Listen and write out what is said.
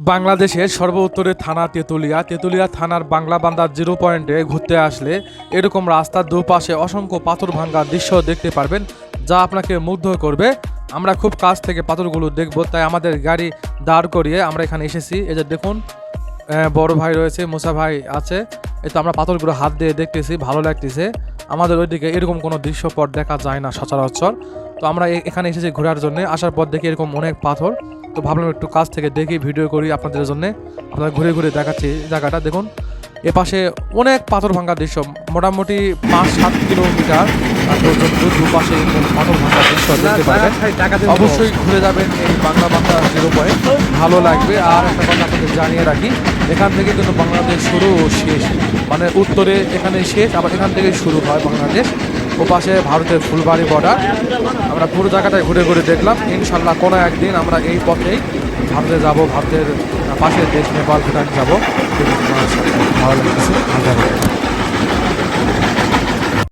বাংলাদেশের সর্ব উত্তরে থানা তেঁতুলিয়া। তেঁতুলিয়া থানার বাংলা বান্দার 0 পয়েন্টে ঘুরতে আসলে এরকম রাস্তার দুপাশে অসংখ্য পাথর ভাঙ্গার দৃশ্য দেখতে পারবেন, যা আপনাকে মুগ্ধ করবে। আমরা খুব কাছ থেকে পাথরগুলো দেখব, তাই আমাদের গাড়ি দাঁড় করিয়ে আমরা এখানে এসেছি। এই যে দেখুন, বড় ভাই রয়েছে, মুসা ভাই আছে। এই তো আমরা পাথরগুলো হাত দিয়ে দেখতেছি, ভালো লাগতেছে। আমাদের ওইদিকে এরকম কোনো দৃশ্যপট দেখা যায় না সচরাচর। তো আমরা এখানে এসেছি ঘোরার জন্য। আসার পর দেখি এরকম অনেক পাথর, তো ভাবলাম একটু কাছ থেকে দেখি, ভিডিও করি আপনাদের জন্য। আপনারা ঘুরে ঘুরে দেখাচ্ছি জায়গাটা। দেখুন এপাশে অনেক পাথর ভাঙ্গার দৃশ্য, মোটামুটি 5-7 কিলোমিটার পর্যন্ত দুপাশে এরকম পাথর ভাঙ্গার দৃশ্য দেখতে পাবেন। অবশ্যই ঘুরে যাবেন এই বাংলা বান্দা 0 পয়েন্ট, ভালো লাগবে। আর একটা কথা আপনাদের জানিয়ে রাখি, এখান থেকে কিন্তু বাংলাদেশ শুরু ও শেষ, মানে উত্তরে এখানে শেষ, আবার এখান থেকে শুরু হয় বাংলাদেশ। ওপাশে ভারতের ফুলবাড়ি বর্ডার। আমরা পুরো জায়গাটায় ঘুরে ঘুরে দেখলাম। ইনশাল্লাহ কোনো একদিন আমরা এই পথেই ভারতে যাব, ভারতের পাশের দেশ নেপাল, ভুটান যাব। ভালো লাগতেছে।